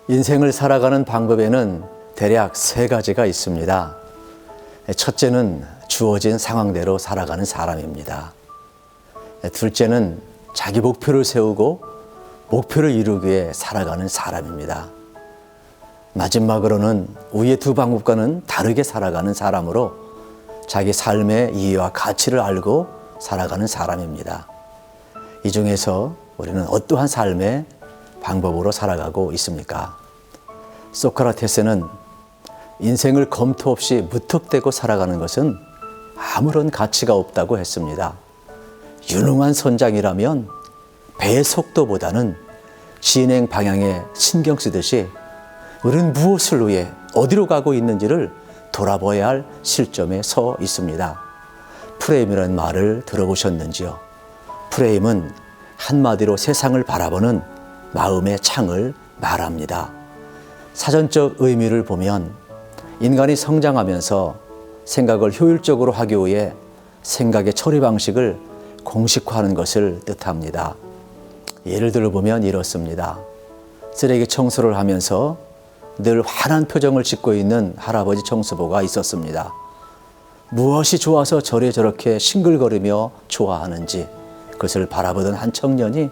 인생을 살아가는 방법에는 대략 세 가지가 있습니다. 첫째는 주어진 상황대로 살아가는 사람입니다. 둘째는 자기 목표를 세우고 목표를 이루기 위해 살아가는 사람입니다. 마지막으로는 위의 두 방법과는 다르게 살아가는 사람으로 자기 삶의 이유와 가치를 알고 살아가는 사람입니다. 이 중에서 우리는 어떠한 삶의 방법으로 살아가고 있습니까? 소크라테스는 인생을 검토 없이 무턱대고 살아가는 것은 아무런 가치가 없다고 했습니다. 유능한 선장이라면 배의 속도보다는 진행 방향에 신경 쓰듯이 우리는 무엇을 위해 어디로 가고 있는지를 돌아봐야 할 실점에 서 있습니다. 프레임이라는 말을 들어보셨는지요? 프레임은 한마디로 세상을 바라보는 마음의 창을 말합니다. 사전적 의미를 보면 인간이 성장하면서 생각을 효율적으로 하기 위해 생각의 처리 방식을 공식화하는 것을 뜻합니다. 예를 들어보면 이렇습니다. 쓰레기 청소를 하면서 늘 환한 표정을 짓고 있는 할아버지 청소부가 있었습니다. 무엇이 좋아서 저렇게 싱글거리며 좋아하는지 그것을 바라보던 한 청년이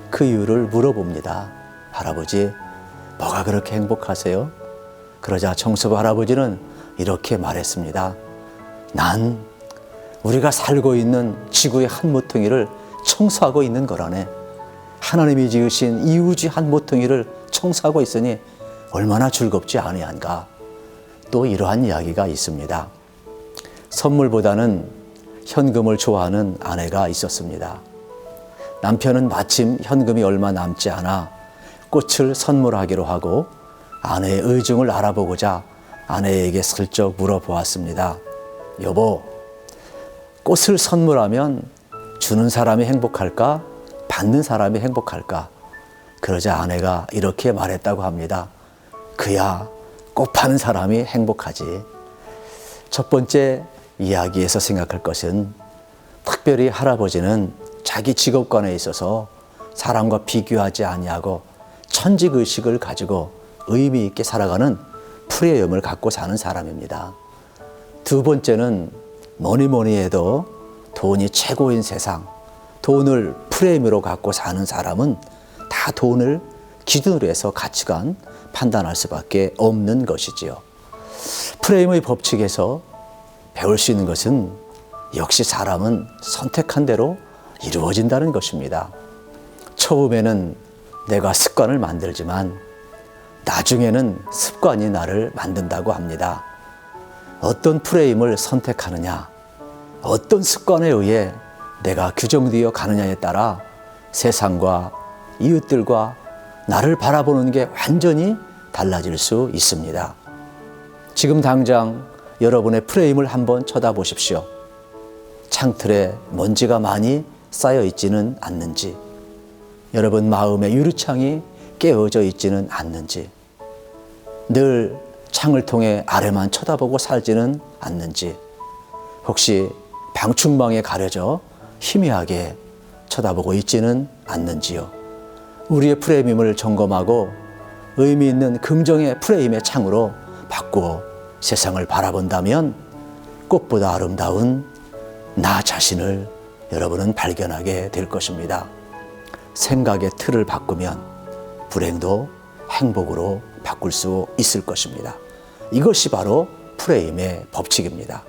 그 이유를 물어봅니다. 할아버지, 뭐가 그렇게 행복하세요? 그러자 청소부 할아버지는 이렇게 말했습니다. 난 우리가 살고 있는 지구의 한 모퉁이를 청소하고 있는 거라네. 하나님이 지으신 이 우주 한 모퉁이를 청소하고 있으니 얼마나 즐겁지 아니한가. 또 이러한 이야기가 있습니다. 선물보다는 현금을 좋아하는 아내가 있었습니다. 남편은 마침 현금이 얼마 남지 않아 꽃을 선물하기로 하고 아내의 의중을 알아보고자 아내에게 슬쩍 물어보았습니다. 여보, 꽃을 선물하면 주는 사람이 행복할까? 받는 사람이 행복할까? 그러자 아내가 이렇게 말했다고 합니다. 그야 꽃 파는 사람이 행복하지. 첫 번째 이야기에서 생각할 것은 특별히 할아버지는 자기 직업관에 있어서 사람과 비교하지 아니하고 천직의식을 가지고 의미 있게 살아가는 프리엄을 갖고 사는 사람입니다. 두 번째는 뭐니 해도 돈이 최고인 세상, 돈을 프레임으로 갖고 사는 사람은 다 돈을 기준으로 해서 가치관 판단할 수밖에 없는 것이지요. 프레임의 법칙에서 배울 수 있는 것은 역시 사람은 선택한 대로 이루어진다는 것입니다. 처음에는 내가 습관을 만들지만 나중에는 습관이 나를 만든다고 합니다. 어떤 프레임을 선택하느냐, 어떤 습관에 의해 내가 규정되어 가느냐에 따라 세상과 이웃들과 나를 바라보는 게 완전히 달라질 수 있습니다. 지금 당장 여러분의 프레임을 한번 쳐다보십시오. 창틀에 먼지가 많이 쌓여 있지는 않는지, 여러분 마음의 유리창이 깨어져 있지는 않는지, 늘 창을 통해 아래만 쳐다보고 살지는 않는지, 혹시 방충망에 가려져 희미하게 쳐다보고 있지는 않는지요. 우리의 프레임을 점검하고 의미 있는 긍정의 프레임의 창으로 바꾸어 세상을 바라본다면 꽃보다 아름다운 나 자신을 여러분은 발견하게 될 것입니다. 생각의 틀을 바꾸면 불행도 행복으로 바꿀 수 있을 것입니다. 이것이 바로 프레임의 법칙입니다.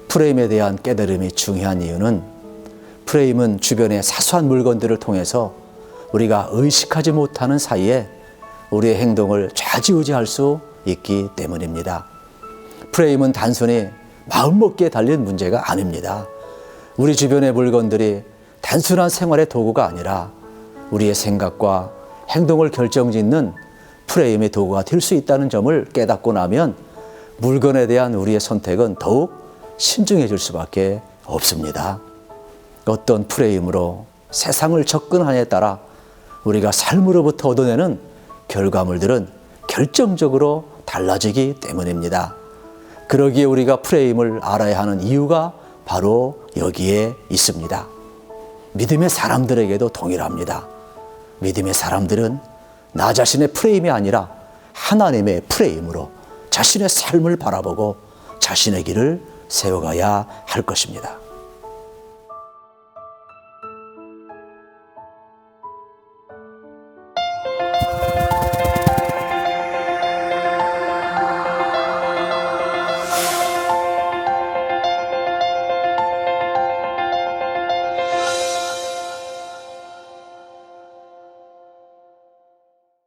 프레임에 대한 깨달음이 중요한 이유는 프레임은 주변의 사소한 물건들을 통해서 우리가 의식하지 못하는 사이에 우리의 행동을 좌지우지할 수 있기 때문입니다. 프레임은 단순히 마음먹기에 달린 문제가 아닙니다. 우리 주변의 물건들이 단순한 생활의 도구가 아니라 우리의 생각과 행동을 결정짓는 프레임의 도구가 될 수 있다는 점을 깨닫고 나면 물건에 대한 우리의 선택은 더욱 신중해질 수밖에 없습니다. 어떤 프레임으로 세상을 접근하냐에 따라 우리가 삶으로부터 얻어내는 결과물들은 결정적으로 달라지기 때문입니다. 그러기에 우리가 프레임을 알아야 하는 이유가 바로 여기에 있습니다. 믿음의 사람들에게도 동일합니다. 믿음의 사람들은 나 자신의 프레임이 아니라 하나님의 프레임으로 자신의 삶을 바라보고 자신의 길을 세워가야 할 것입니다.